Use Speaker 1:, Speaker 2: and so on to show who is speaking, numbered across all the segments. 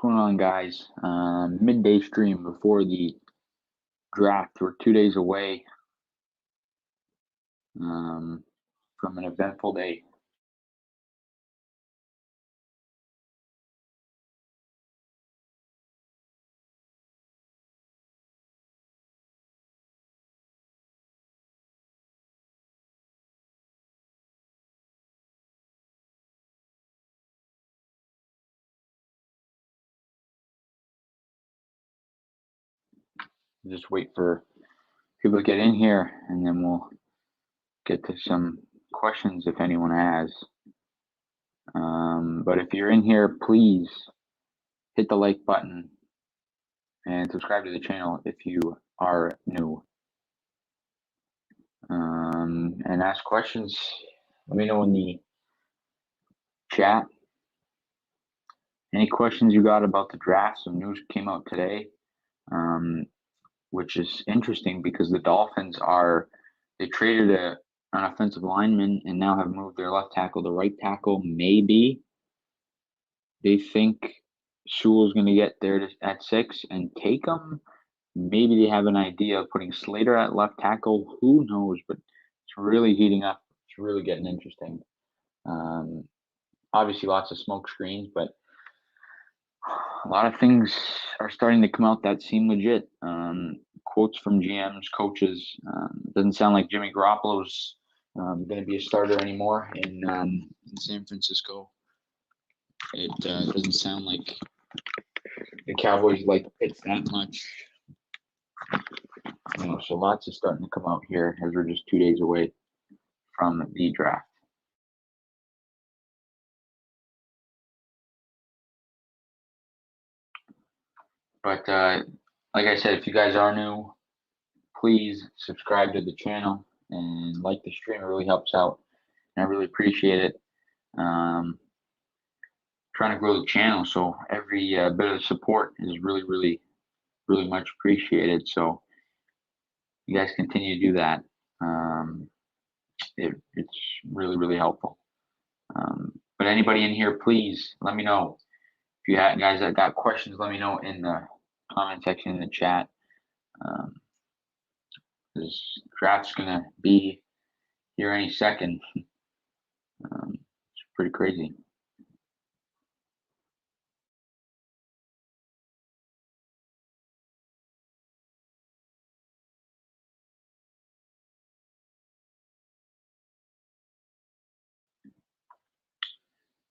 Speaker 1: going on, guys? Midday stream before the draft. We're 2 days away from an eventful day. Just wait for people to get in here, and then we'll get to some questions if anyone has. But if you're in here, please hit the like button and subscribe to the channel if you are new. And ask questions. Let me know in the chat. Any questions you got about the draft? Some news came out today, which is interesting because the Dolphins they traded an offensive lineman and now have moved their left tackle to right tackle. Maybe they think Sewell's going to get there at 6 and take him. Maybe they have an idea of putting Slater at left tackle. Who knows? But it's really heating up. It's really getting interesting. Obviously, lots of smoke screens, but a lot of things are starting to come out that seem legit. Quotes from GMs, coaches. It doesn't sound like Jimmy Garoppolo's going to be a starter anymore in San Francisco. It doesn't sound like the Cowboys like Pitts that much. So lots is starting to come out here as we're just 2 days away from the draft. But like I said, if you guys are new, please subscribe to the channel and like the stream. It really helps out, and I really appreciate it. Trying to grow the channel, so every bit of support is really, really, really much appreciated. So you guys continue to do that. It's really, really helpful. But anybody in here, please let me know. If you guys that got questions, let me know in the comment section in the chat. This draft's gonna be here any second. It's pretty crazy.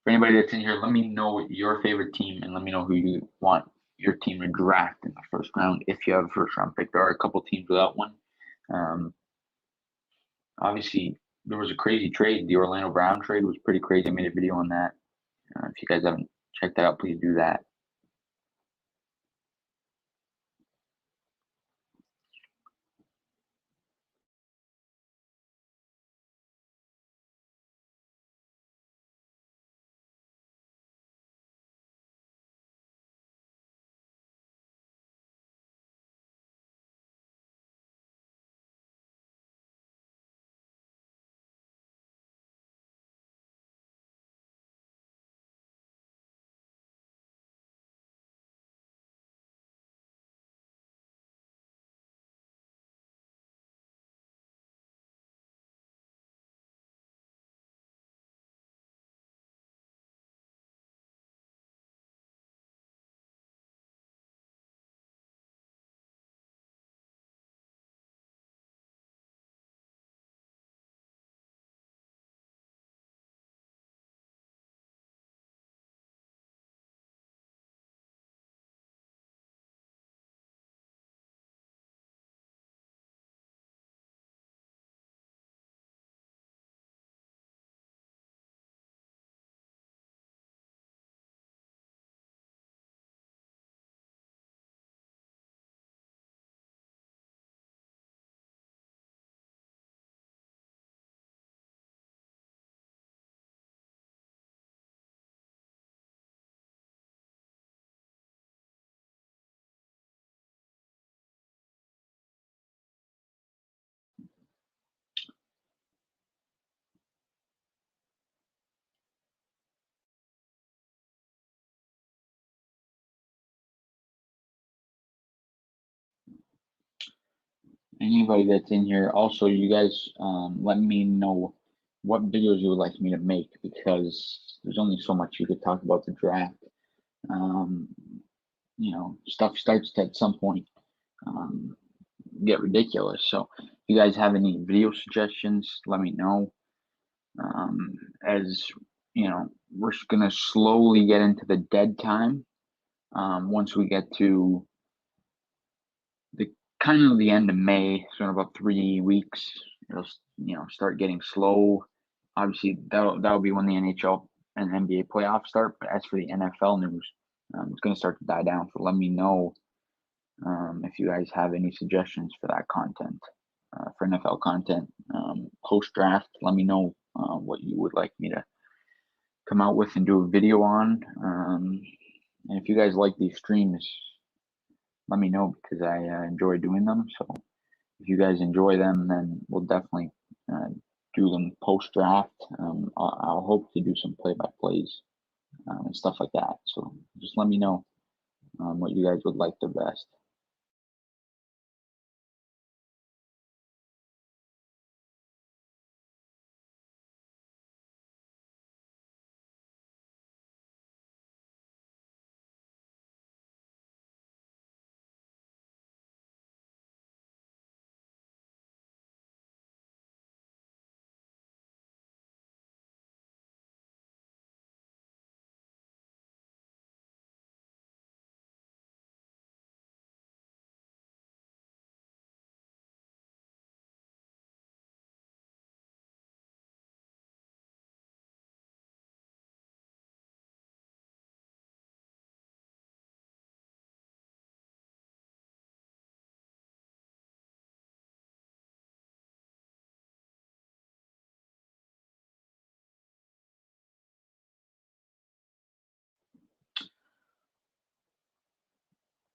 Speaker 1: For anybody that's in here, let me know your favorite team and let me know who you want your team to draft in the first round if you have a first round pick. There are a couple teams without one. Obviously, there was a crazy trade. The Orlando Brown trade was pretty crazy. I made a video on that. If you guys haven't checked that out, please do that. Anybody that's in here, also, you guys, let me know what videos you would like me to make, because there's only so much you could talk about the draft. Um, stuff starts to, at some point, get ridiculous. So if you guys have any video suggestions, let me know. As we're just gonna slowly get into the dead time. Once we get to the kind of the end of May, so in about 3 weeks, it'll start getting slow. Obviously, that'll be when the NHL and NBA playoffs start. But as for the NFL news, it's going to start to die down. So let me know if you guys have any suggestions for that content, for NFL content, post draft. Let me know what you would like me to come out with and do a video on. And if you guys like these streams, let me know, because I enjoy doing them. So if you guys enjoy them, then we'll definitely do them post draft. I'll hope to do some play by plays and stuff like that. So just let me know what you guys would like the best.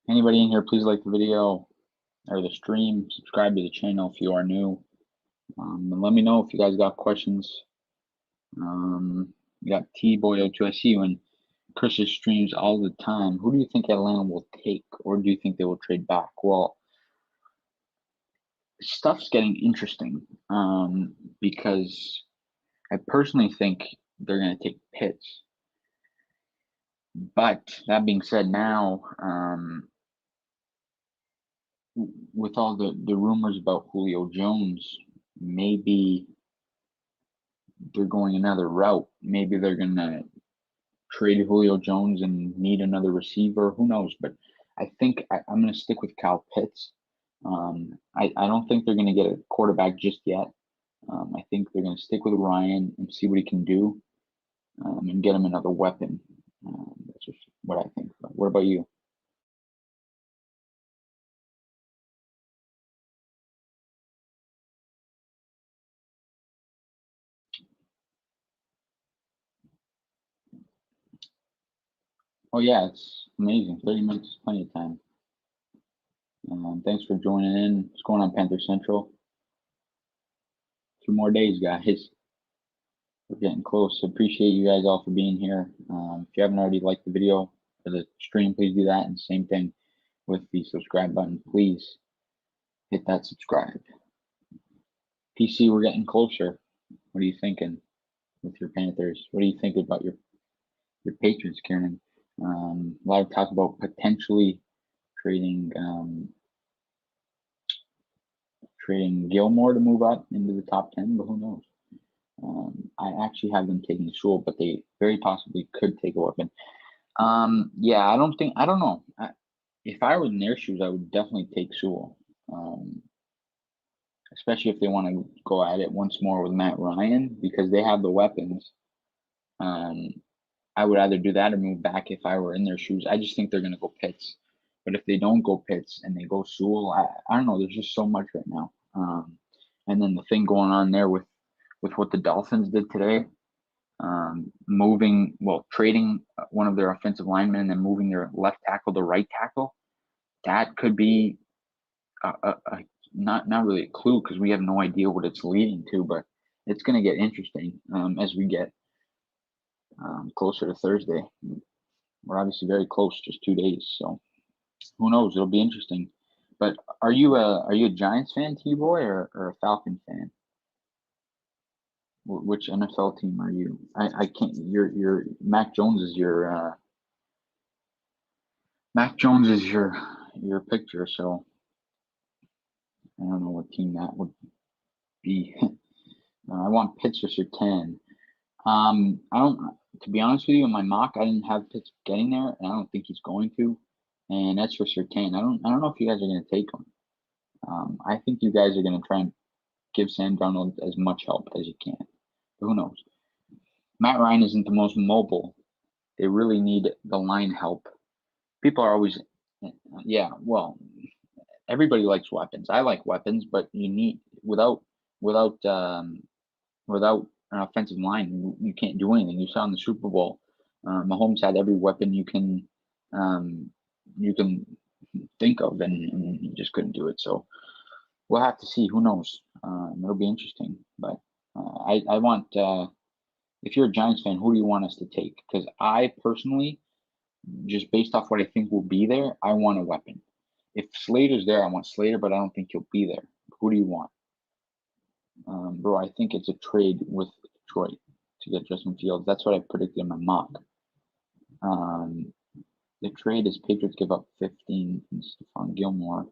Speaker 1: Anybody in here, please like the video or the stream. Subscribe to the channel if you are new. And let me know if you guys got questions. You got T-Boy02. I see you in Chris's streams all the time. Who do you think Atlanta will take, or do you think they will trade back? Well, stuff's getting interesting because I personally think they're going to take Pitts. But that being said, now with all the rumors about Julio Jones, maybe they're going another route. Maybe they're going to trade Julio Jones and need another receiver. Who knows? But I think I'm going to stick with Kyle Pitts. I don't think they're going to get a quarterback just yet. I think they're going to stick with Ryan and see what he can do, and get him another weapon. That's just what I think. But what about you? Oh yeah, it's amazing. 30 minutes is plenty of time. Thanks for joining in. What's going on, Panther Central? 2 more days, guys. We're getting close. Appreciate you guys all for being here. If you haven't already liked the video or the stream, please do that. And same thing with the subscribe button. Please hit that subscribe. PC, we're getting closer. What are you thinking with your Panthers? What do you think about your Patriots, Kieran? A lot of talk about potentially trading Gilmore to move up into the top 10, but who knows? I actually have them taking Sewell, but they very possibly could take a weapon. Yeah, I don't know. If I were in their shoes, I would definitely take Sewell. Especially if they want to go at it once more with Matt Ryan, because they have the weapons. I would either do that or move back if I were in their shoes. I just think they're going to go Pitts. But if they don't go Pitts and they go Sewell, I don't know. There's just so much right now. And then the thing going on there with what the Dolphins did today, trading one of their offensive linemen and then moving their left tackle to right tackle, that could be not really a clue, because we have no idea what it's leading to, but it's going to get interesting as we get closer to Thursday. We're obviously very close, just 2 days, so who knows? It'll be interesting. But are you a Giants fan, T-Boy, or a Falcon fan? Which NFL team are you? I can't. Your Mac Jones is your Mac Jones is your picture. So I don't know what team that would be. I want Pitts or Surtain. I don't. To be honest with you, in my mock, I didn't have Pitts getting there, and I don't think he's going to. And that's for Surtain. I don't know if you guys are going to take him. I think you guys are going to try and give Sam Darnold as much help as you can. But who knows? Matt Ryan isn't the most mobile. They really need the line help. People are always, yeah. Well, everybody likes weapons. I like weapons, but you need without without an offensive line, you can't do anything. You saw in the Super Bowl, Mahomes had every weapon um, you can think of, and he just couldn't do it. So we'll have to see. Who knows? It'll be interesting. But I want. If you're a Giants fan, who do you want us to take? Because I personally, just based off what I think will be there, I want a weapon. If Slater's there, I want Slater, but I don't think he'll be there. Who do you want? Bro, I think it's a trade with Detroit to get Justin Fields. That's what I predicted in my mock. The trade is Patriots give up 15 and Stephon Gilmore,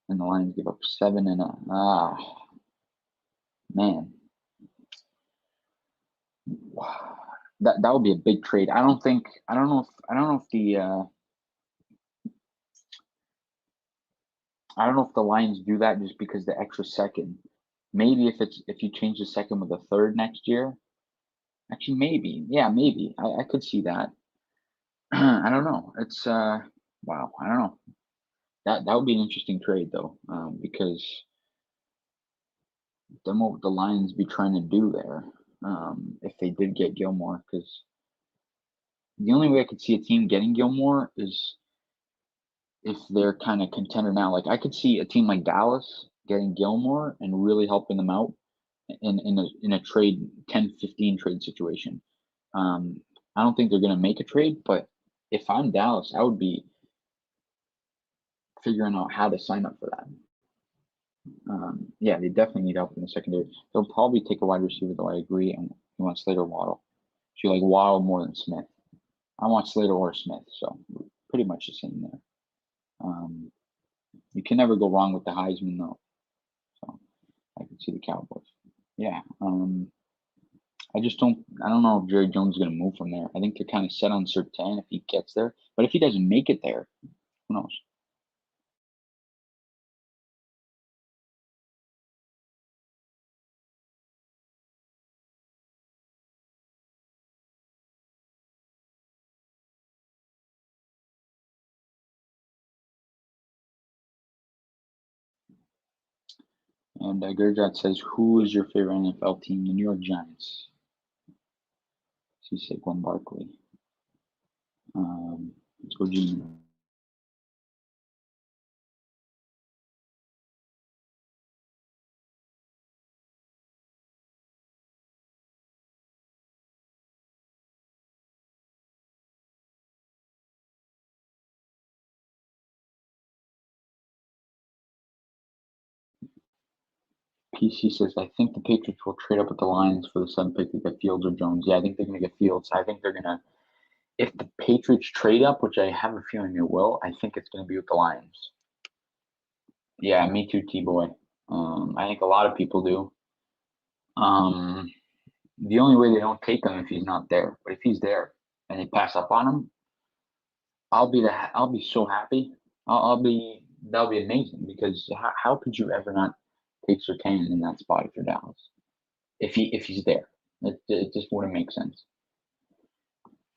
Speaker 1: and the Lions give up 7 and man. That would be a big trade. I don't know if the Lions do that just because the extra second. Maybe if you change the second with a third next year. Actually, maybe. Yeah, maybe. I could see that. I don't know. It's wow. I don't know. That would be an interesting trade though, because then what would the Lions be trying to do there, if they did get Gilmore? Because the only way I could see a team getting Gilmore is if they're kind of contender now. Like I could see a team like Dallas getting Gilmore and really helping them out in a trade 10-15 trade situation. I don't think they're going to make a trade, but if I'm Dallas, I would be figuring out how to sign up for that. Yeah, they definitely need help in the secondary. They'll probably take a wide receiver, though. I agree. And you want Slater Waddle. So you like Waddle more than Smith. I want Slater or Smith, so pretty much the same there. You can never go wrong with the Heisman, though. So I can see the Cowboys. Yeah. I don't know if Jerry Jones is going to move from there. I think they're kind of set on Surtain if he gets there. But if he doesn't make it there, who knows? And Gurjat says, who is your favorite NFL team? The New York Giants. See Saquon Barkley. Let's go Junior. PC says, I think the Patriots will trade up with the Lions for the 7th pick to get Fields or Jones. Yeah, I think they're going to get Fields. I think they're going to, if the Patriots trade up, which I have a feeling they will, I think it's going to be with the Lions. Yeah, me too, T-Boy. I think a lot of people do. The only way they don't take him if he's not there. But if he's there and they pass up on him, I'll be so happy. That'll be amazing because how could you ever not take Surtain in that spot if you're Dallas? If he's there, it just wouldn't make sense.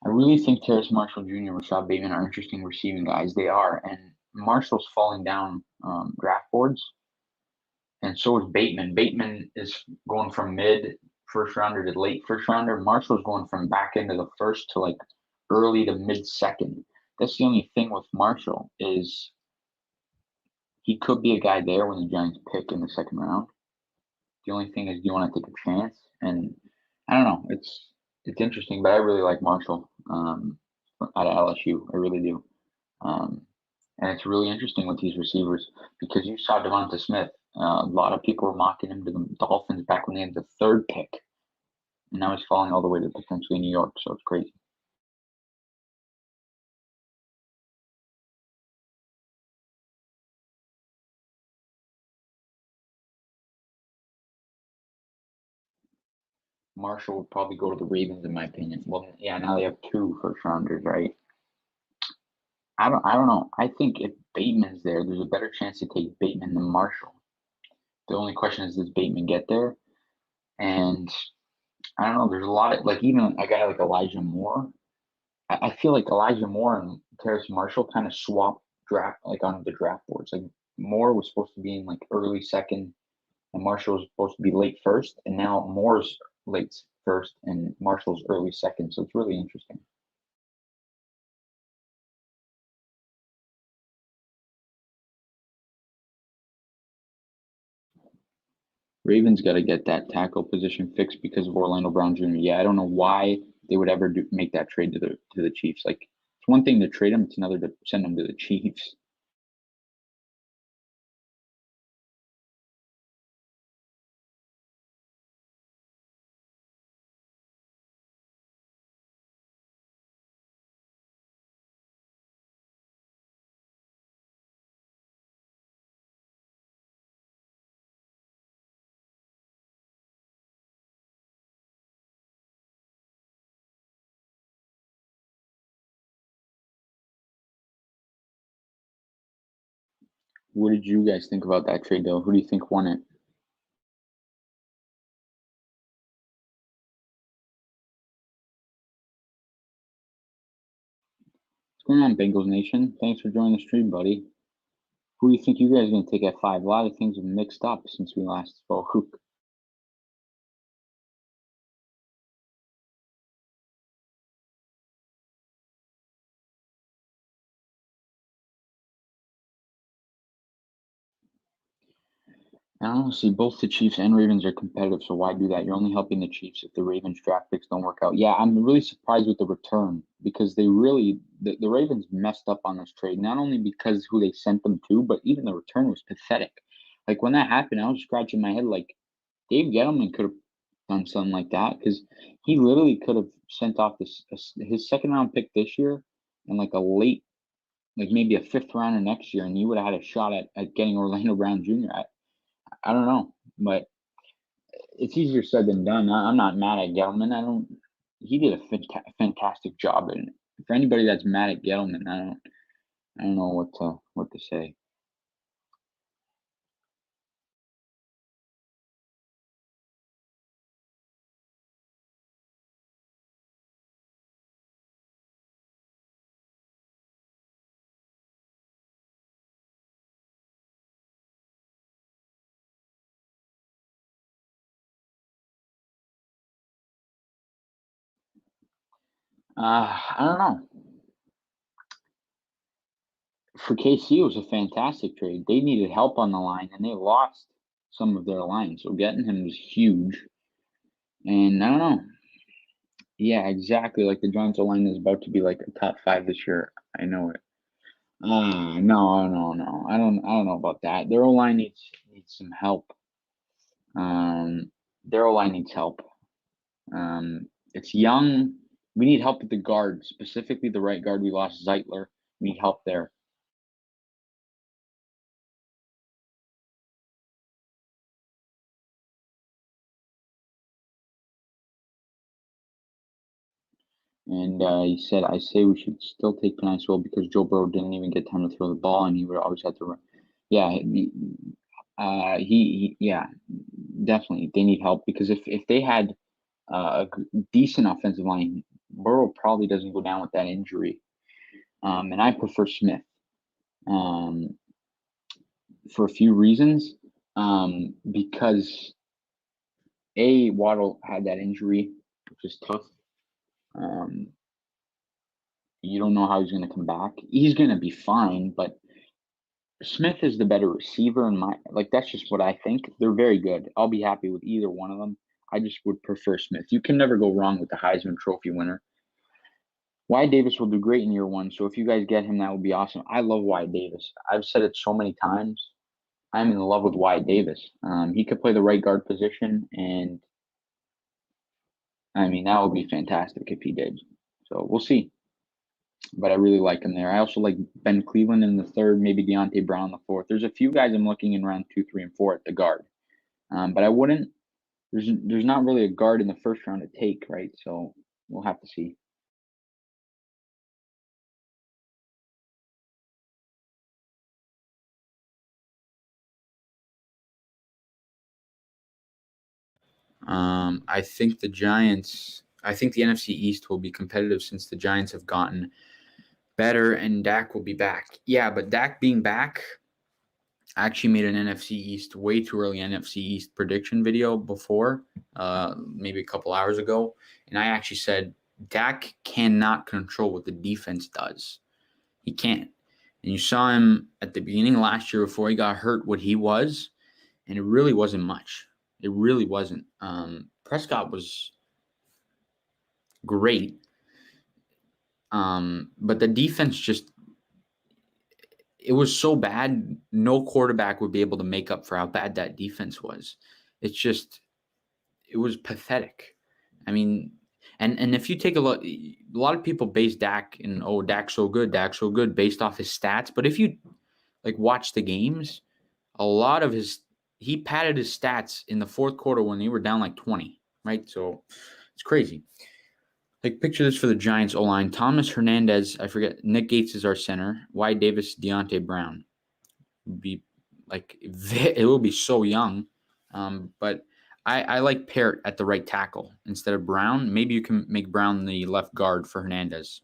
Speaker 1: I really think Terrace Marshall Jr. and Rashad Bateman are interesting receiving guys. They are, and Marshall's falling down draft boards, and so is Bateman. Bateman is going from mid first rounder to late first rounder. Marshall's going from back into the first to like early to mid second. That's the only thing with Marshall is he could be a guy there when the Giants pick in the second round. The only thing is, do you want to take a chance? And I don't know. It's interesting, but I really like Marshall out of LSU. I really do. And it's really interesting with these receivers because you saw Devonta Smith. A lot of people were mocking him to the Dolphins back when they had the third pick, and now he's falling all the way to potentially New York. So it's crazy. Marshall would probably go to the Ravens, in my opinion. Well, yeah, now they have two first rounders, right? I don't know. I think if Bateman's there, there's a better chance to take Bateman than Marshall. The only question is, does Bateman get there? And I don't know. There's a lot of like even a guy like Elijah Moore. I feel like Elijah Moore and Terrace Marshall kind of swapped draft like on the draft boards. Like Moore was supposed to be in like early second, and Marshall was supposed to be late first, and now Moore's late first and Marshall's early second. So it's really interesting. Ravens got to get that tackle position fixed because of Orlando Brown Jr. Yeah, I don't know why they would ever make that trade to the Chiefs. Like it's one thing to trade him, it's another to send him to the Chiefs. What did you guys think about that trade, though? Who do you think won it? What's going on, Bengals Nation? Thanks for joining the stream, buddy. Who do you think you guys are going to take at 5? A lot of things have mixed up since we last spoke. And honestly, both the Chiefs and Ravens are competitive, so why do that? You're only helping the Chiefs if the Ravens draft picks don't work out. Yeah, I'm really surprised with the return because the Ravens messed up on this trade, not only because who they sent them to, but even the return was pathetic. Like when that happened, I was scratching my head like Dave Gettleman could have done something like that because he literally could have sent off his second round pick this year and like a late, like maybe a fifth rounder next year, and you would have had a shot at getting Orlando Brown Jr. I don't know, but it's easier said than done. I'm not mad at Gettleman. I don't. He did a fantastic job, and for anybody that's mad at Gettleman, I don't know what to say. I don't know. For KC, it was a fantastic trade. They needed help on the line, and they lost some of their line, so getting him was huge. And I don't know. Yeah, exactly. Like the Giants' line is about to be like a top 5 this year. I know it. No, no, no. I don't know about that. Their O line needs some help. Their O line needs help. It's young. We need help with the guard, specifically the right guard. We lost Zeitler. We need help there. And he said, I say we should still take Peniswell because Joe Burrow didn't even get time to throw the ball, and he would always have to run. Yeah, yeah, definitely. They need help because if they had decent offensive line, Burrow probably doesn't go down with that injury. And I prefer Smith um, for a few reasons. Because Waddle had that injury, which is tough. Um, you don't know how he's going to come back. He's going to be fine, but Smith is the better receiver in my like. That's just what I think. They're very good. I'll be happy with either one of them. I just would prefer Smith. You can never go wrong with the Heisman Trophy winner. Wyatt Davis will do great in year one. So if you guys get him, that would be awesome. I love Wyatt Davis. I've said it so many times. I'm in love with Wyatt Davis. He could play the right guard position, and I mean that would be fantastic if he did. So we'll see. But I really like him there. I also like Ben Cleveland in the third, maybe Deontay Brown in the fourth. There's a few guys I'm looking in round 2, 3, and 4 at the guard. But I wouldn't. There's not really a guard in the first round to take, right? So we'll have to see. I think the Giants. I think the NFC East will be competitive since the Giants have gotten better and Dak will be back. Yeah, but Dak being back, I actually made an NFC East way too early NFC East prediction video before, maybe a couple hours ago, and I actually said Dak cannot control what the defense does. He can't. And you saw him at the beginning of last year before he got hurt, what he was, and it really wasn't much. It really wasn't. Prescott was great, but the defense just, it was so bad, no quarterback would be able to make up for how bad that defense was. It's just, it was pathetic. I mean, and if you take a look, a lot of people base Dak and, oh, Dak's so good based off his stats. But if you like watch the games, a lot of he padded his stats in the fourth quarter when they were down like 20, right? So it's crazy. Like, picture this for the Giants O-line. Thomas Hernandez, I forget, Nick Gates is our center. Wyatt Davis, Deontay Brown. Be like, it will be so young. But I like Parrott at the right tackle instead of Brown. Maybe you can make Brown the left guard for Hernandez.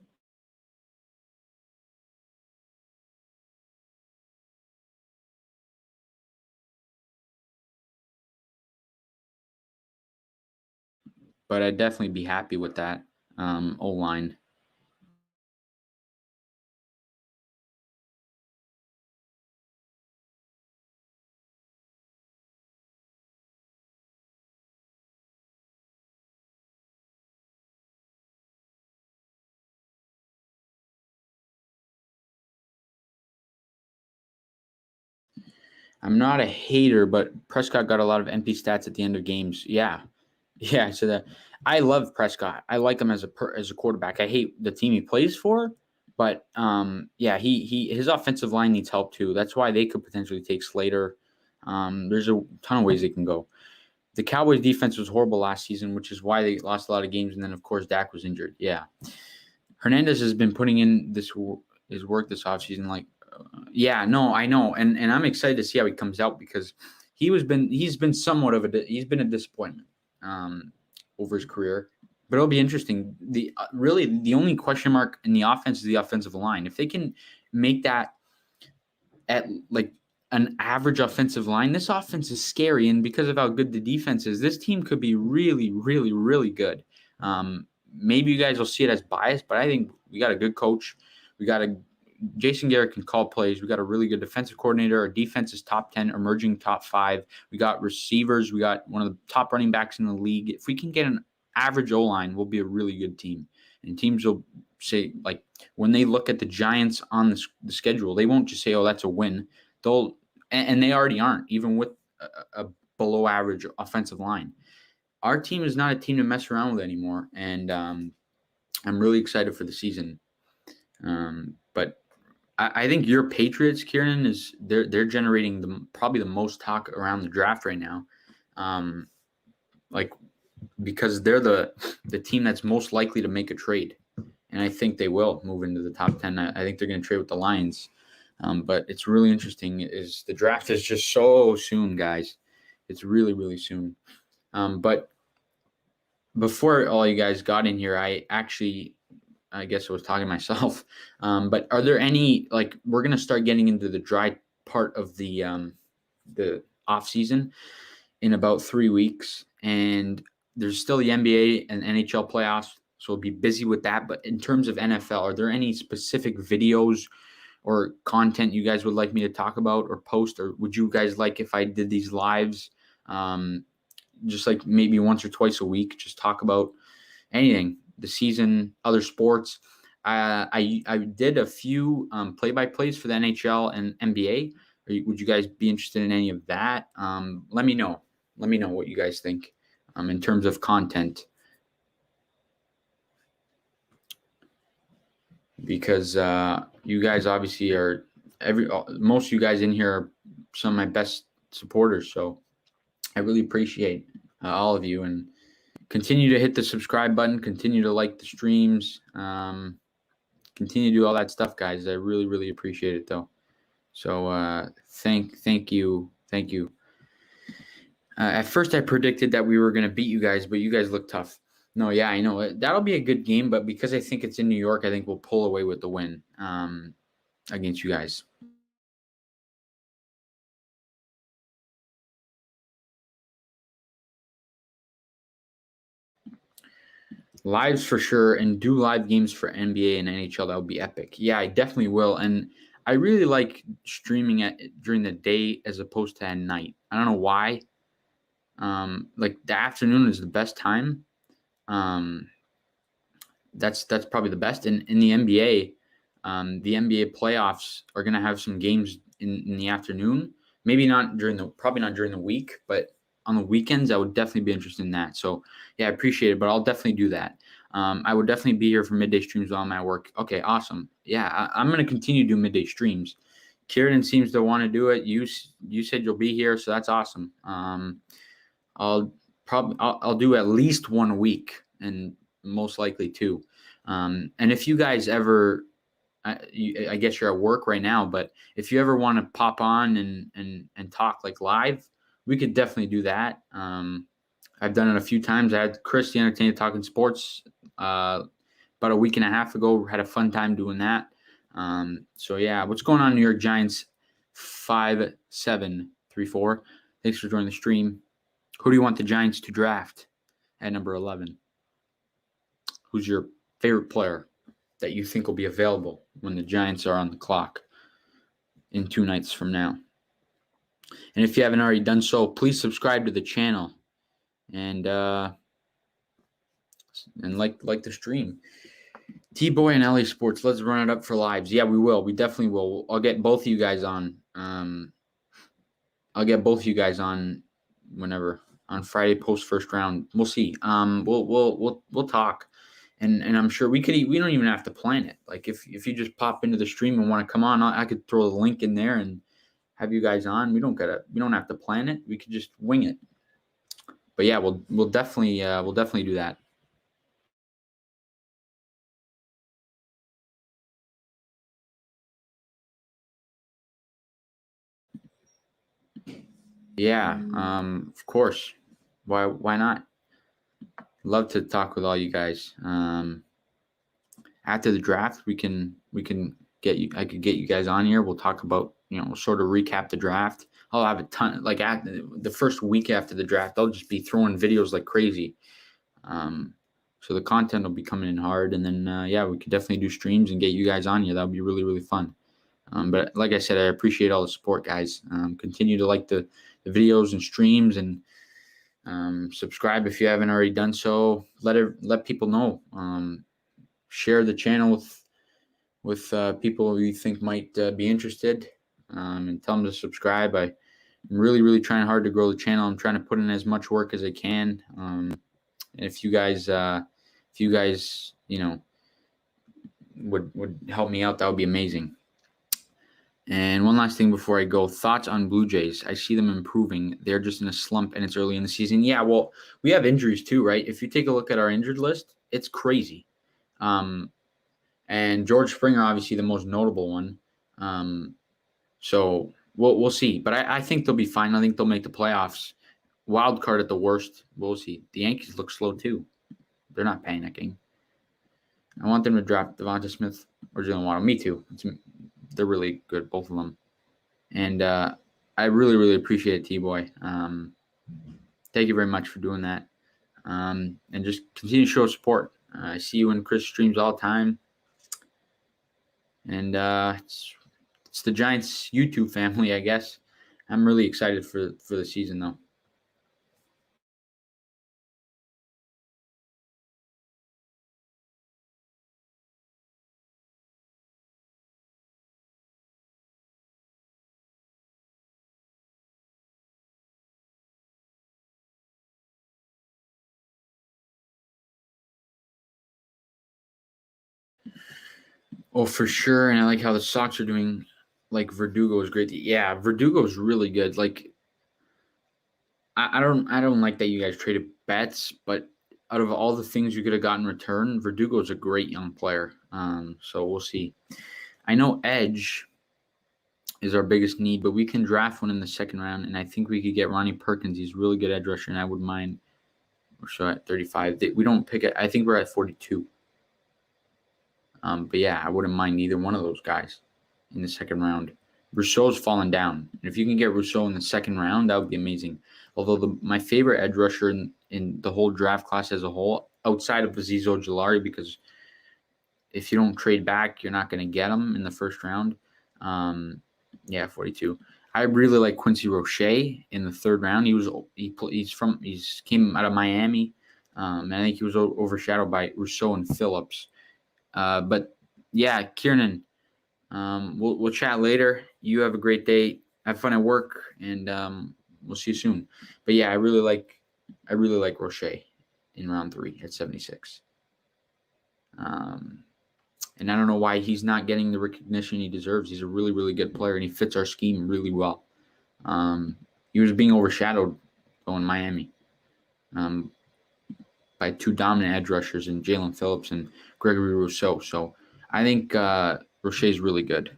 Speaker 1: But I'd definitely be happy with that O-line. I'm not a hater, but Prescott got a lot of empty stats at the end of games. Yeah. Yeah, so that I love Prescott. I like him as a quarterback. I hate the team he plays for, but yeah, his offensive line needs help too. That's why they could potentially take Slater. There's a ton of ways they can go. The Cowboys defense was horrible last season, which is why they lost a lot of games. And then of course Dak was injured. Yeah, Hernandez has been putting in his work this offseason. Like, yeah, no, I know, and I'm excited to see how he comes out because he's been somewhat of he's been a disappointment over his career. But it'll be interesting. Really the only question mark in the offense is the offensive line. If they can make that at like an average offensive line, this offense is scary, and because of how good the defense is, this team could be really, really, really good. Maybe you guys will see it as biased, but I think we got a good coach. We got Jason Garrett can call plays. We got a really good defensive coordinator. Our defense is top 10, emerging top 5. We got receivers. We got one of the top running backs in the league. If we can get an average O-line, we'll be a really good team. And teams will say, like, when they look at the Giants on the schedule, they won't just say, oh, that's a win. And they already aren't, even with a below average offensive line. Our team is not a team to mess around with anymore. And I'm really excited for the season. But I think your Patriots, Kieran, they're generating probably the most talk around the draft right now, like because they're the team that's most likely to make a trade, and I think they will move into the top 10. I think they're going to trade with the Lions, but it's really interesting. Is the draft is just so soon, guys? It's really, really soon. But before all you guys got in here, I guess I was talking to myself. But are there any, like, we're going to start getting into the dry part of the off season in about 3 weeks, and there's still the NBA and NHL playoffs, so we'll be busy with that. But in terms of NFL, are there any specific videos or content you guys would like me to talk about or post, or would you guys like if I did these lives, just like maybe once or twice a week, just talk about anything, the season, other sports?
Speaker 2: I did a few play-by-plays for the NHL and NBA. Would you guys be interested in any of that? Let me know. Let me know what you guys think in terms of content. Because you guys obviously are most of you guys in here are some of my best supporters. So I really appreciate all of you, and continue to hit the subscribe button, continue to like the streams, continue to do all that stuff, guys. I really, really appreciate it though. So thank you. At first I predicted that we were going to beat you guys, but you guys look tough. No, yeah, I know. That'll be a good game, but because I think it's in New York, I think we'll pull away with the win against you guys. Lives for sure, and do live games for NBA and NHL. That would be epic. Yeah, I definitely will. And I really like streaming during the day as opposed to at night. I don't know why. Like the afternoon is the best time. That's probably the best. In the NBA, the NBA playoffs are going to have some games in the afternoon. Maybe not probably not during the week, but on the weekends, I would definitely be interested in that. So yeah, I appreciate it, but I'll definitely do that. I would definitely be here for midday streams while I'm at work. Okay, awesome. Yeah, I'm going to continue to do midday streams. Kieran seems to want to do it. You said you'll be here, so that's awesome. I'll do at least one a week, and most likely two. And if you guys ever, I guess you're at work right now, but if you ever want to pop on and talk like live, we could definitely do that. I've done it a few times. I had Chris the Entertainer talking sports about a week and a half ago. Had a fun time doing that. So yeah, what's going on, New York Giants? 5734. Thanks for joining the stream. Who do you want the Giants to draft at number 11? Who's your favorite player that you think will be available when the Giants are on the clock in 2 nights from now? And if you haven't already done so, please subscribe to the channel and like the stream. T-Boy and LA Sports, let's run it up for lives. Yeah, we will. We definitely will. I'll get both of you guys on. Whenever on Friday post first round. We'll see. We'll talk. And I'm sure we don't even have to plan it. Like if you just pop into the stream and want to come on, I could throw the link in there and have you guys on. We don't have to plan it. We could just wing it. But yeah, we'll definitely do that. Yeah, of course. Why not? Love to talk with all you guys. After the draft, we can get you. I could get you guys on here. We'll talk about sort of recap the draft. I'll have a ton like at the first week after the draft. I'll just be throwing videos like crazy. So the content will be coming in hard, and then yeah, we could definitely do streams and get you guys on here. That would be really, really fun. But like I said, I appreciate all the support, guys. Continue to like the videos and streams, and subscribe if you haven't already done so. Let people know. Share the channel with people you think might be interested, and tell them to subscribe. I'm really, really trying hard to grow the channel. I'm trying to put in as much work as I can. And if you guys would help me out, that would be amazing. And one last thing before I go, thoughts on Blue Jays. I see them improving. They're just in a slump, and it's early in the season. Yeah, well, we have injuries too, right? If you take a look at our injured list, it's crazy. And George Springer, obviously the most notable one. So we'll see. But I think they'll be fine. I think they'll make the playoffs. Wild card at the worst. We'll see. The Yankees look slow too. They're not panicking. I want them to draft Devonta Smith or Jalen Waddle. Me too. They're really good, both of them. And I really, really appreciate it, T-Boy. Thank you very much for doing that. And just continue to show support. I see you in Chris streams all the time. And it's the Giants YouTube family, I guess. I'm really excited for the season, though. Oh, for sure. And I like how the Sox are doing. Like Verdugo is great. Yeah, Verdugo is really good. Like I don't like that you guys traded Betts, but out of all the things you could have gotten in return, Verdugo is a great young player. So we'll see. I know Edge is our biggest need, but we can draft one in the second round, and I think we could get Ronnie Perkins. He's a really good edge rusher, and I wouldn't mind. We're still at 35. We don't pick it. I think we're at 42. But yeah, I wouldn't mind either one of those guys in the second round. Rousseau's fallen down. And if you can get Rousseau in the second round, that would be amazing. Although my favorite edge rusher in the whole draft class as a whole, outside of Azeez Ojulari, because if you don't trade back, you're not going to get him in the first round. Yeah, 42. I really like Quincy Roche in the third round. He's came out of Miami. And I think he was overshadowed by Rousseau and Phillips. But yeah, Kieran, we'll chat later. You have a great day. Have fun at work, and we'll see you soon. But yeah, I really like Roche in round 3 at 76. And I don't know why he's not getting the recognition he deserves. He's a really, really good player, and he fits our scheme really well. He was being overshadowed going Miami by 2 dominant edge rushers in Jalen Phillips and Gregory Rousseau. So I think Roche is really good,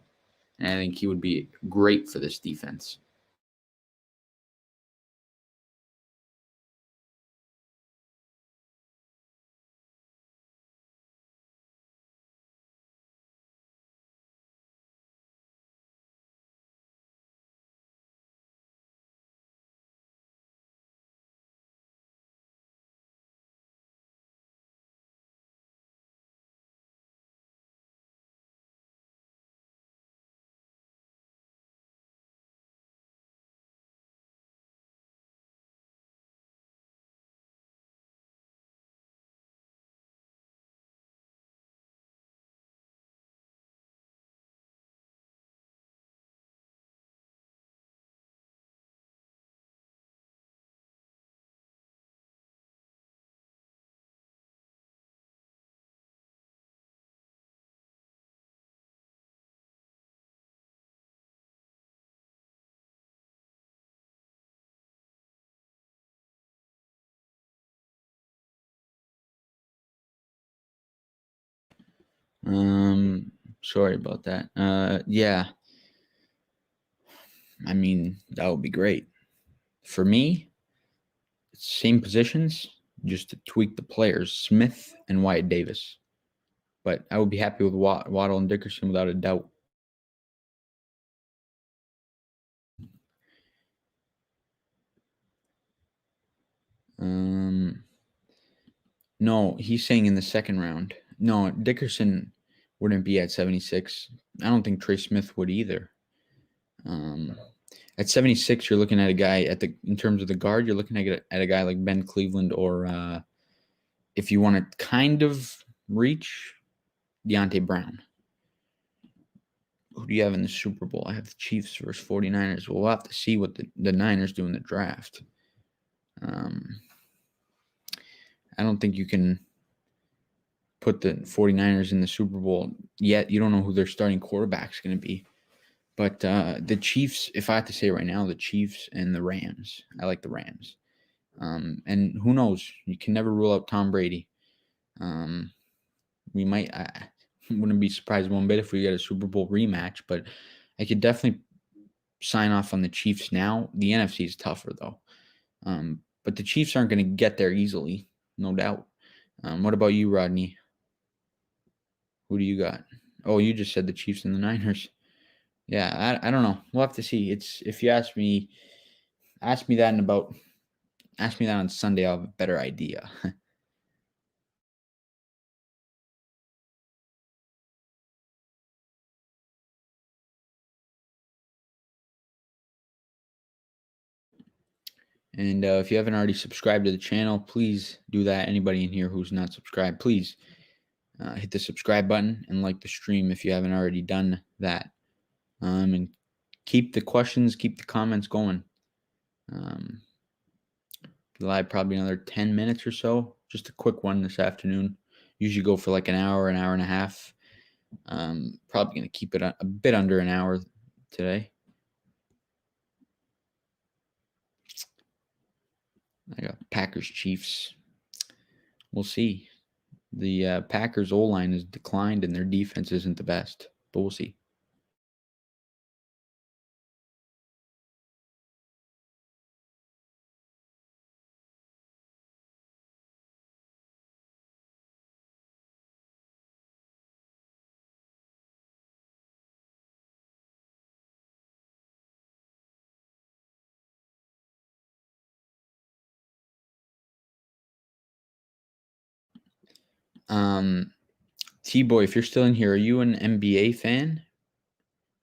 Speaker 2: and I think he would be great for this defense. Sorry about that. Yeah. I mean, that would be great. For me, same positions, just to tweak the players, Smith and Wyatt Davis. But I would be happy with Waddle and Dickerson without a doubt. No, he's saying in the second round. No, Dickerson wouldn't be at 76. I don't think Trey Smith would either. At 76, you're looking at a guy in terms of the guard, you're looking at a guy like Ben Cleveland, or if you want to kind of reach, Deontay Brown. Who do you have in the Super Bowl? I have the Chiefs versus 49ers. We'll have to see what the Niners do in the draft. I don't think you can put the 49ers in the Super Bowl yet. You don't know who their starting quarterback's going to be. But the Chiefs, if I have to say right now, the Chiefs and the Rams. I like the Rams. And who knows? You can never rule out Tom Brady. We might. I wouldn't be surprised one bit if we get a Super Bowl rematch, but I could definitely sign off on the Chiefs now. The NFC is tougher, though. But the Chiefs aren't going to get there easily, no doubt. What about you, Rodney? Who do you got? Oh, you just said the Chiefs and the Niners. Yeah, I don't know. We'll have to see. It's if you ask me that on Sunday, I'll have a better idea. And if you haven't already subscribed to the channel, please do that. Anybody in here who's not subscribed, please hit the subscribe button and like the stream if you haven't already done that. And keep the questions, keep the comments going. Live probably another 10 minutes or so. Just a quick one this afternoon. Usually go for like an hour and a half. Probably going to keep it a bit under an hour today. I got Packers Chiefs. We'll see. The Packers O-line has declined and their defense isn't the best, but we'll see. T-Boy, if you're still in here, are you an NBA fan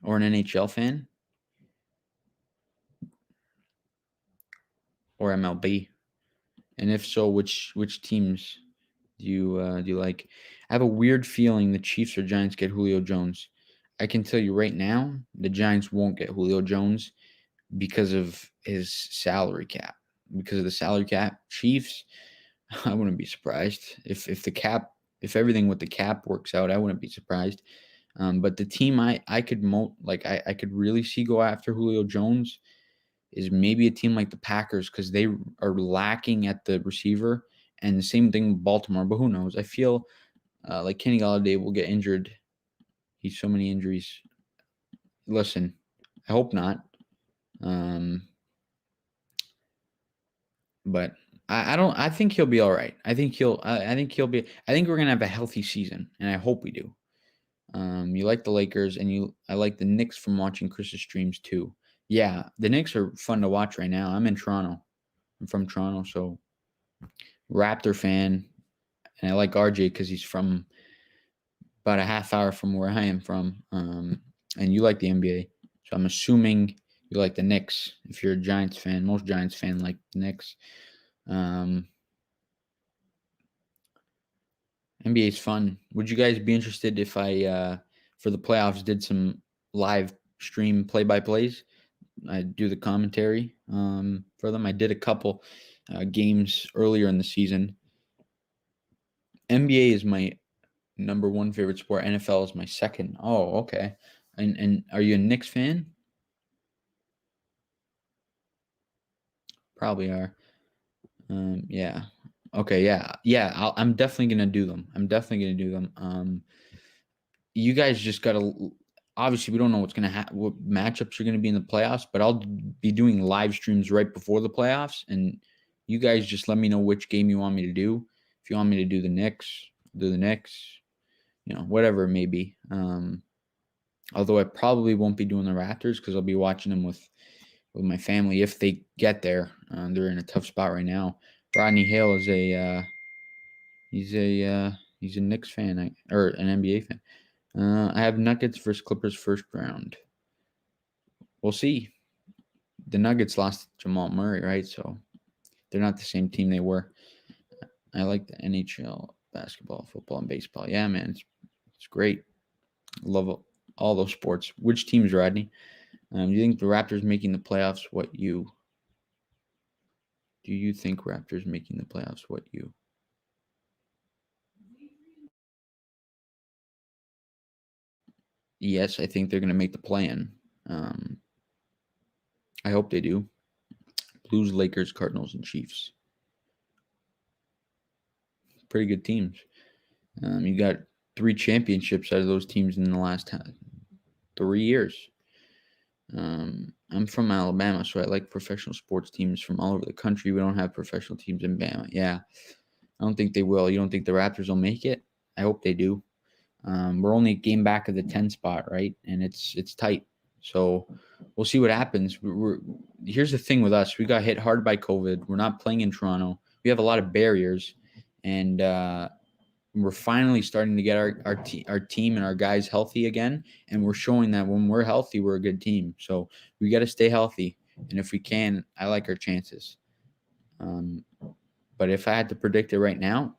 Speaker 2: or an NHL fan or MLB? And if so, which teams do you like? I have a weird feeling the Chiefs or Giants get Julio Jones. I can tell you right now, the Giants won't get Julio Jones because of his salary cap. Because of the salary cap, Chiefs, I wouldn't be surprised if if everything with the cap works out. I wouldn't be surprised. But the team I could I could really see go after Julio Jones is maybe a team like the Packers because they are lacking at the receiver, and the same thing with Baltimore. But who knows? I feel like Kenny Golladay will get injured. He's so many injuries. Listen, I hope not. But I don't. I think he'll be all right. I think he'll. I think he'll be. I think we're gonna have a healthy season, and I hope we do. You like the Lakers, and I like the Knicks from watching Chris's streams too. Yeah, the Knicks are fun to watch right now. I'm in Toronto. I'm from Toronto, so Raptor fan, and I like RJ because he's from about a half hour from where I am from. And you like the NBA, so I'm assuming you like the Knicks. If you're a Giants fan, most Giants fan like the Knicks. NBA is fun. Would you guys be interested if I, for the playoffs, did some live stream play-by-plays? I do the commentary for them. I did a couple games earlier in the season. NBA is my number one favorite sport. NFL is my second. Oh, okay. And are you a Knicks fan? Probably are. Yeah. Okay. Yeah. I'm definitely gonna do them. You guys just gotta. Obviously, we don't know what's gonna what matchups are gonna be in the playoffs, but I'll be doing live streams right before the playoffs, and you guys just let me know which game you want me to do. If you want me to do the Knicks, do the Knicks. Whatever it may be. Although I probably won't be doing the Raptors because I'll be watching them with my family if they get there. They're in a tough spot right now. Rodney Hale is he's a Knicks fan or an NBA fan. I have Nuggets versus Clippers first round. We'll see. The Nuggets lost Jamal Murray, right? So they're not the same team they were. I like the NHL, basketball, football, and baseball. Yeah, man, it's great. Love all those sports. Which teams, Rodney? Do you think the Raptors making the playoffs? Do you think Raptors making the playoffs? Yes, I think they're going to make the play-in. I hope they do. Blues, Lakers, Cardinals, and Chiefs. Pretty good teams. You got 3 championships out of those teams in the last 3 years. I'm from Alabama, so I like professional sports teams from all over the country. We don't have professional teams in Bama. Yeah, I don't think they will. You don't think the Raptors will make it? I hope they do. We're only a game back of the 10 spot, right? And it's tight. So we'll see what happens. Here's the thing with us. We got hit hard by COVID. We're not playing in Toronto. We have a lot of barriers. And we're finally starting to get our team and our guys healthy again. And we're showing that when we're healthy, we're a good team. So we got to stay healthy. And if we can, I like our chances. But if I had to predict it right now,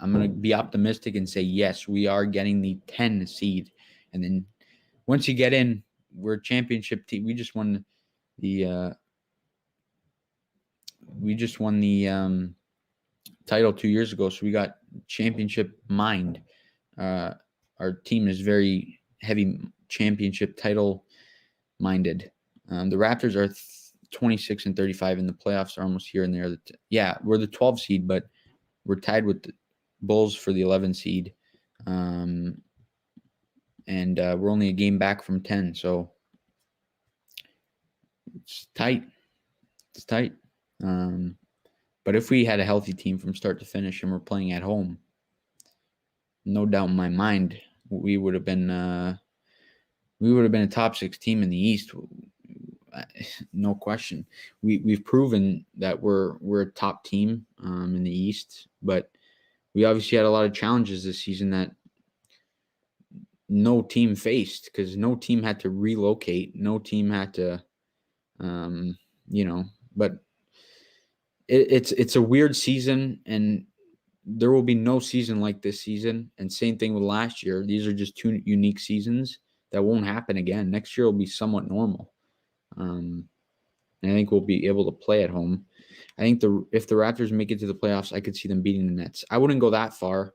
Speaker 2: I'm going to be optimistic and say, yes, we are getting the 10 seed. And then once you get in, we're a championship team. We just won the title 2 years ago. So we got championship mind. our team is very heavy championship title minded. The Raptors are 26 and 35 in the playoffs, are almost here and there. Yeah, we're the 12 seed, but we're tied with the Bulls for the 11 seed. And we're only a game back from 10, so it's tight. It's tight. But if we had a healthy team from start to finish and we're playing at home, no doubt in my mind, we would have been a top 6 team in the East. No question. We've proven that we're a top team in the East, but we obviously had a lot of challenges this season that no team faced because no team had to relocate. No team had to, but it's a weird season, and there will be no season like this season. And same thing with last year. These are just 2 unique seasons that won't happen again. Next year will be somewhat normal. And I think we'll be able to play at home. I think if the Raptors make it to the playoffs, I could see them beating the Nets. I wouldn't go that far,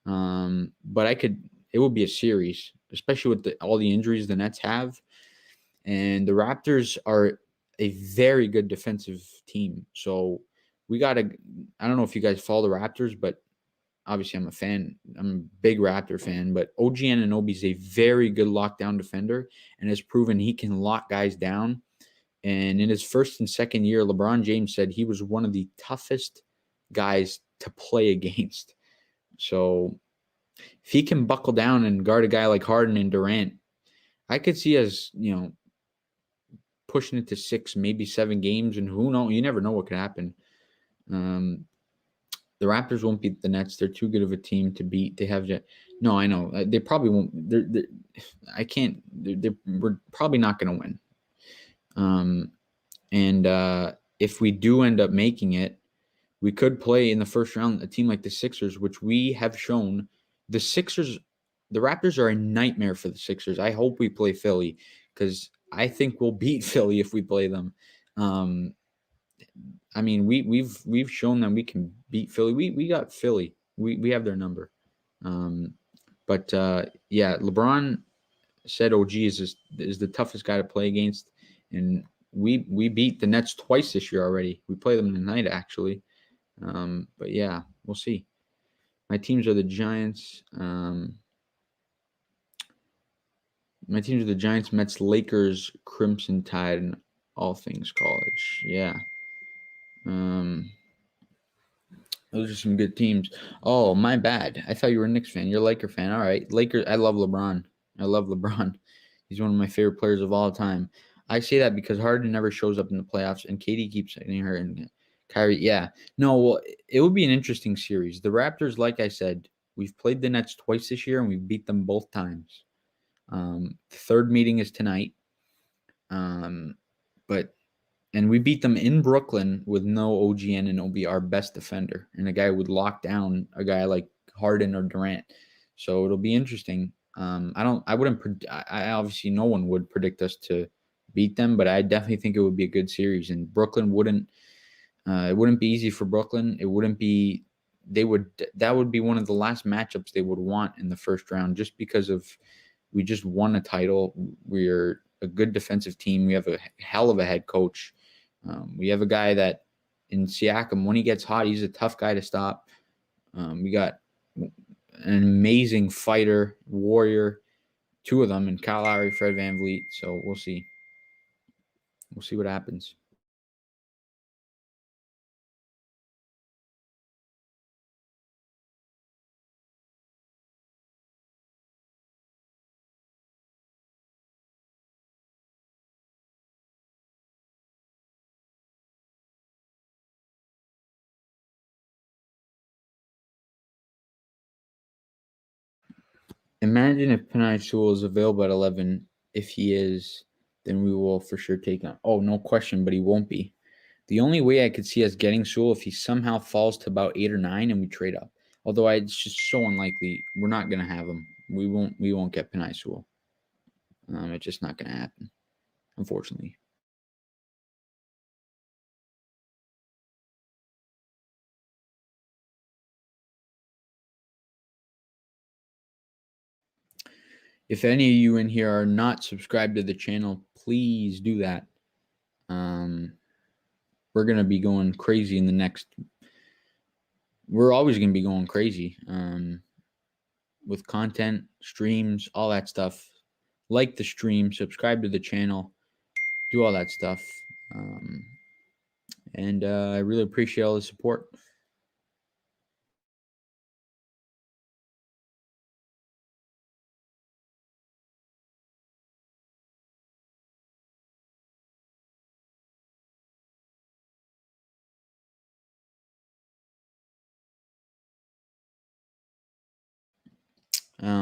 Speaker 2: but I could. It would be a series, especially with all the injuries the Nets have. And the Raptors are a very good defensive team. So we got to – I don't know if you guys follow the Raptors, but obviously I'm a fan. I'm a big Raptor fan. But OG Anunoby is a very good lockdown defender and has proven he can lock guys down. And in his first and second year, LeBron James said he was one of the toughest guys to play against. So if he can buckle down and guard a guy like Harden and Durant, I could see us, pushing it to 6, maybe 7 games. And who knows? You never know what could happen. The Raptors won't beat the Nets. They're too good of a team to beat. They have – no, I know. They probably won't – I can't – we're probably not going to win. And if we do end up making it, we could play in the first round a team like the Sixers, which we have shown. The Raptors are a nightmare for the Sixers. I hope we play Philly because I think we'll beat Philly if we play them. I mean, we've shown that we can beat Philly. We got Philly. We have their number. But LeBron said OG is the toughest guy to play against, and we beat the Nets twice this year already. We play them tonight actually. But yeah, we'll see. My teams are the Giants. My teams are the Giants, Mets, Lakers, Crimson Tide, and all things college. Yeah. Those are some good teams. Oh, my bad. I thought you were a Knicks fan. You're a Laker fan. All right. Lakers. I love LeBron. He's one of my favorite players of all time. I say that because Harden never shows up in the playoffs, and KD keeps getting hurt. And Kyrie, yeah. No, well, it would be an interesting series. The Raptors, like I said, we've played the Nets twice this year, and we've beat them both times. The third meeting is tonight. And we beat them in Brooklyn with no OG Anunoby, our best defender, and a guy would lock down a guy like Harden or Durant. So it'll be interesting. I obviously no one would predict us to beat them, but I definitely think it would be a good series. And Brooklyn it wouldn't be easy for Brooklyn. That would be one of the last matchups they would want in the first round, just because we just won a title. We're a good defensive team. We have a hell of a head coach. We have a guy that in Siakam, when he gets hot, he's a tough guy to stop. We got an amazing fighter, warrior, 2 of them, and Kyle Lowry, Fred VanVleet. So we'll see. We'll see what happens. Imagine if Penei Sewell is available at 11. If he is, then we will for sure take him. Oh, no question, but he won't be. The only way I could see us getting Sewell if he somehow falls to about 8 or 9 and we trade up. Although it's just so unlikely. We're not going to have him. We won't get Penei Sewell. It's just not going to happen, unfortunately. If any of you in here are not subscribed to the channel, please do that. We're going to be going crazy in the next. We're always going to be going crazy with content, streams, all that stuff. Like the stream, subscribe to the channel, do all that stuff. And I really appreciate all the support.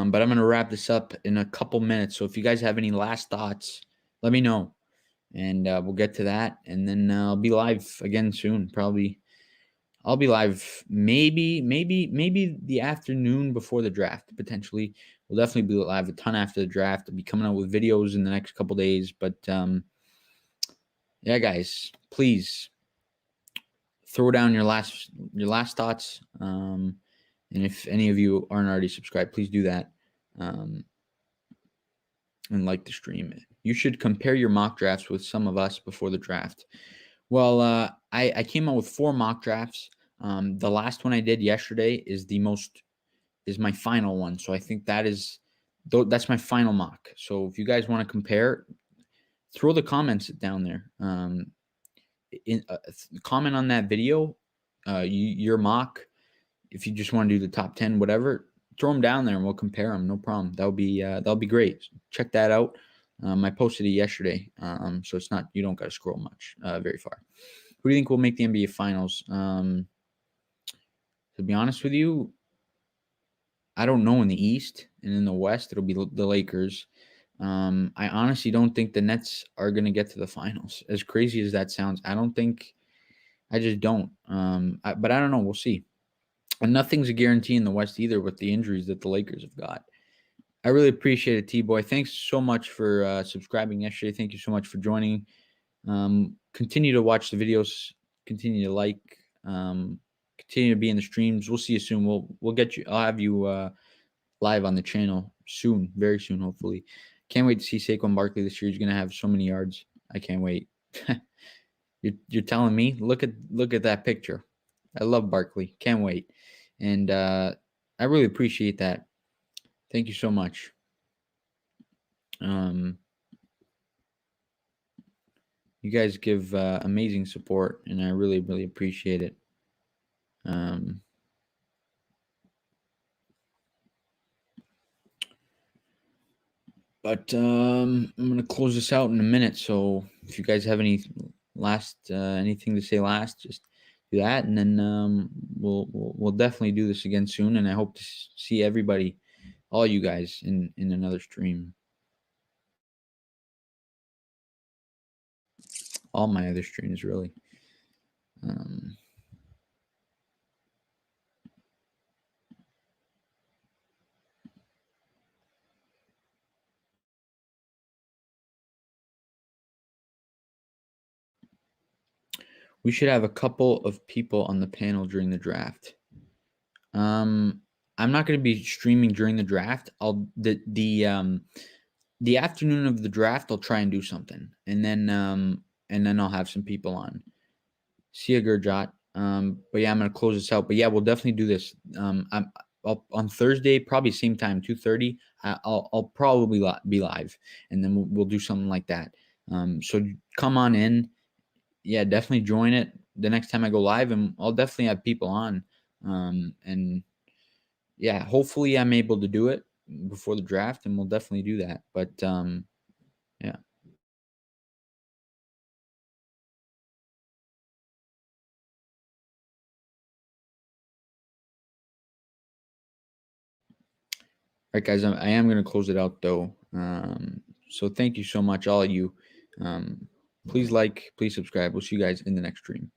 Speaker 2: But I'm going to wrap this up in a couple minutes. So if you guys have any last thoughts, let me know. And we'll get to that. And then I'll be live again soon. Probably I'll be live maybe the afternoon before the draft, potentially. We'll definitely be live a ton after the draft. I'll be coming out with videos in the next couple days. But yeah, guys, please throw down your last thoughts. And if any of you aren't already subscribed, please do that. And like the stream. You should compare your mock drafts with some of us before the draft. Well, I came out with 4 mock drafts. The last one I did yesterday is my final one. So I think that's my final mock. So if you guys want to compare, throw the comments down there. Comment on that video, your mock. If you just want to do the top 10, whatever, throw them down there and we'll compare them. No problem. That'll be great. Check that out. I posted it yesterday, so it's not, you don't got to scroll much, very far. Who do you think will make the NBA Finals? To be honest with you, I don't know in the East, and in the West, it'll be the Lakers. I honestly don't think the Nets are going to get to the finals. As crazy as that sounds, I just don't. But I don't know. We'll see. And nothing's a guarantee in the West either with the injuries that the Lakers have got. I really appreciate it, T-Boy. Thanks so much for subscribing yesterday. Thank you so much for joining. Continue to watch the videos. Continue to like. Continue to be in the streams. We'll see you soon. We'll get you. I'll have you live on the channel soon, very soon, hopefully. Can't wait to see Saquon Barkley this year. He's gonna have so many yards. I can't wait. You're telling me? Look at that picture. I love Barkley. Can't wait. And I really appreciate that. Thank you so much. You guys give amazing support, and I really, really appreciate it. But I'm going to close this out in a minute. So if you guys have any anything to say last, just do that. And then we'll definitely do this again soon. And I hope to see everybody, all you guys in another stream. All my other streams, really. We should have a couple of people on the panel during the draft. I'm not going to be streaming during the draft. The afternoon of the draft, I'll try and do something, and then I'll have some people on. See ya, Gurjot. But yeah, I'm gonna close this out. But yeah, we'll definitely do this. I'll on Thursday, probably same time, 2:30. I'll probably be live, and then we'll do something like that. So come on in. Yeah, definitely join it the next time I go live, and I'll definitely have people on. And yeah, hopefully I'm able to do it before the draft, and we'll definitely do that. But yeah. All right, guys, I am going to close it out, though. So thank you so much, all of you. Please like, please subscribe. We'll see you guys in the next stream.